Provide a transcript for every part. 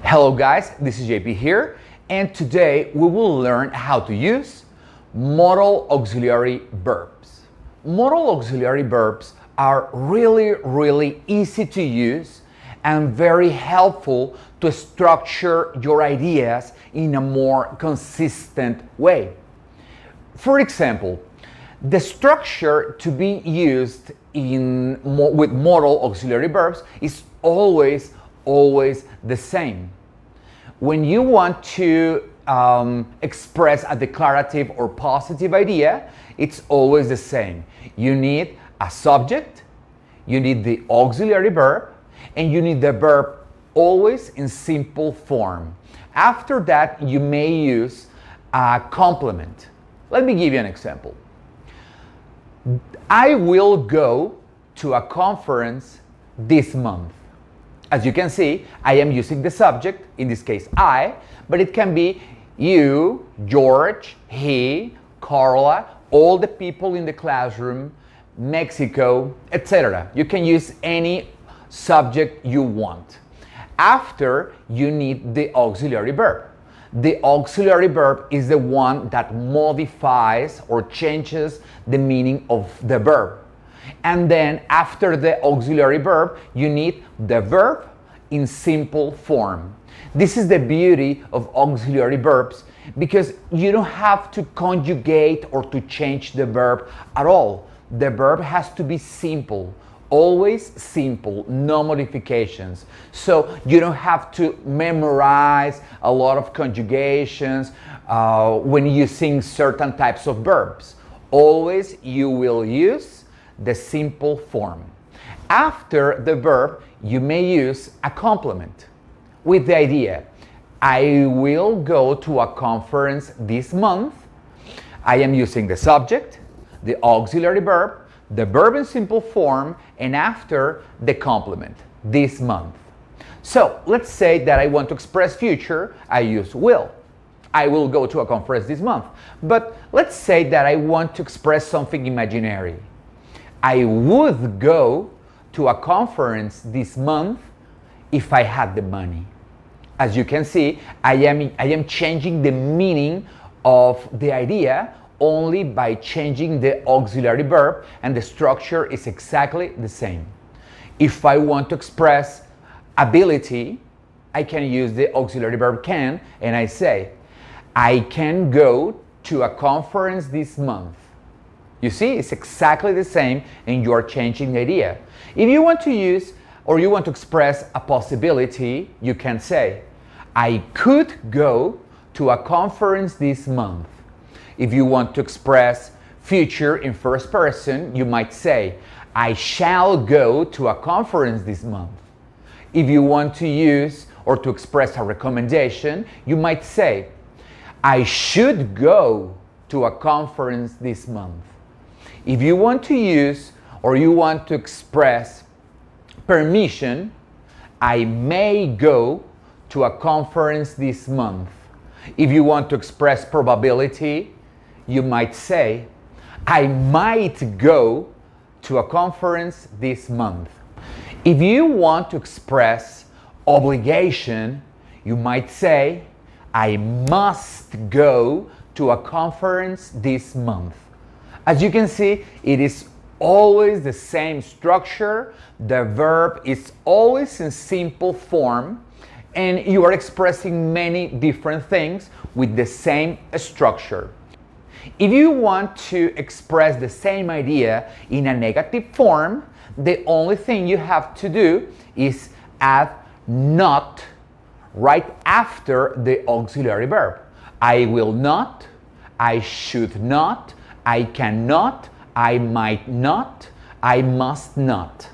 Hello guys, this is JP here, and today we will learn how to use modal auxiliary verbs. Modal auxiliary verbs are really easy to use and very helpful to structure your ideas in a more consistent way. For example, the structure to be used with modal auxiliary verbs is always the same. When you want to express a declarative or positive idea, it's always the same. You need a subject, you need the auxiliary verb, and you need the verb always in simple form. After that, you may use a complement. Let me give you an example. I will go to a conference this month. As you can see, I am using the subject, in this case I, but it can be you, George, he, Carla, all the people in the classroom, Mexico, etc. You can use any subject you want. After, you need the auxiliary verb. The auxiliary verb is the one that modifies or changes the meaning of the verb. And then after the auxiliary verb, you need the verb in simple form. This is the beauty of auxiliary verbs because you don't have to conjugate or to change the verb at all. The verb has to be simple, always simple, no modifications. So you don't have to memorize a lot of conjugations when using certain types of verbs. Always you will use the simple form. After the verb, you may use a complement with the idea, I will go to a conference this month. I am using the subject, the auxiliary verb, the verb in simple form, and after the complement, this month. So let's say that I want to express future, I use will. I will go to a conference this month. But let's say that I want to express something imaginary. I would go to a conference this month if I had the money. As you can see, I am changing the meaning of the idea only by changing the auxiliary verb, and the structure is exactly the same. If I want to express ability, I can use the auxiliary verb can, and I say, I can go to a conference this month. You see, it's exactly the same, and you are changing the idea. If you want to use or you want to express a possibility, you can say, I could go to a conference this month. If you want to express future in first person, you might say, I shall go to a conference this month. If you want to use or to express a recommendation, you might say, I should go to a conference this month. If you want to use or you want to express permission, I may go to a conference this month. If you want to express probability, you might say, I might go to a conference this month. If you want to express obligation, you might say, I must go to a conference this month. As you can see, it is always the same structure. The verb is always in simple form, and you are expressing many different things with the same structure. If you want to express the same idea in a negative form, the only thing you have to do is add not right after the auxiliary verb. I will not, I should not, I cannot, I might not, I must not.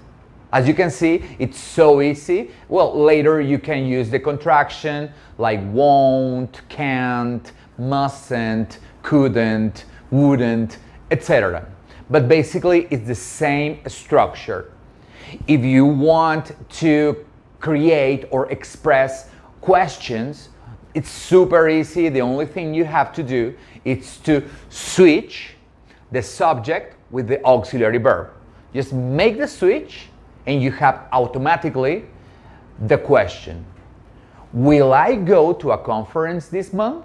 As you can see, it's so easy. Well, later you can use the contraction like won't, can't, mustn't, couldn't, wouldn't, etc. But basically, it's the same structure. If you want to create or express questions, it's super easy. The only thing you have to do is to switch the subject with the auxiliary verb. Just make the switch and you have automatically the question. Will I go to a conference this month?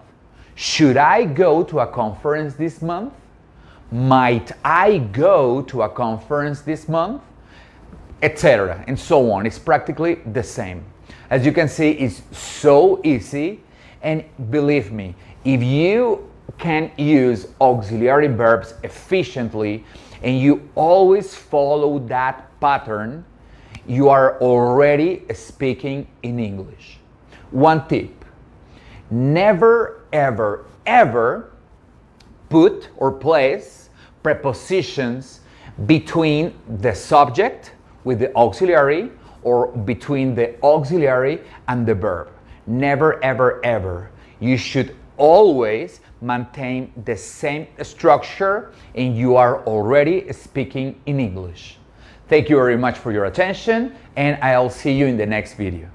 Should I go to a conference this month? Might I go to a conference this month? Etc. and so on. It's practically the same. As you can see, it's so easy, and believe me, if you can use auxiliary verbs efficiently and you always follow that pattern, you are already speaking in English. One tip: never, ever, ever put or place prepositions between the subject with the auxiliary or between the auxiliary and the verb. Never, ever, ever. You should always maintain the same structure and you are already speaking in English. Thank you very much for your attention, and I'll see you in the next video.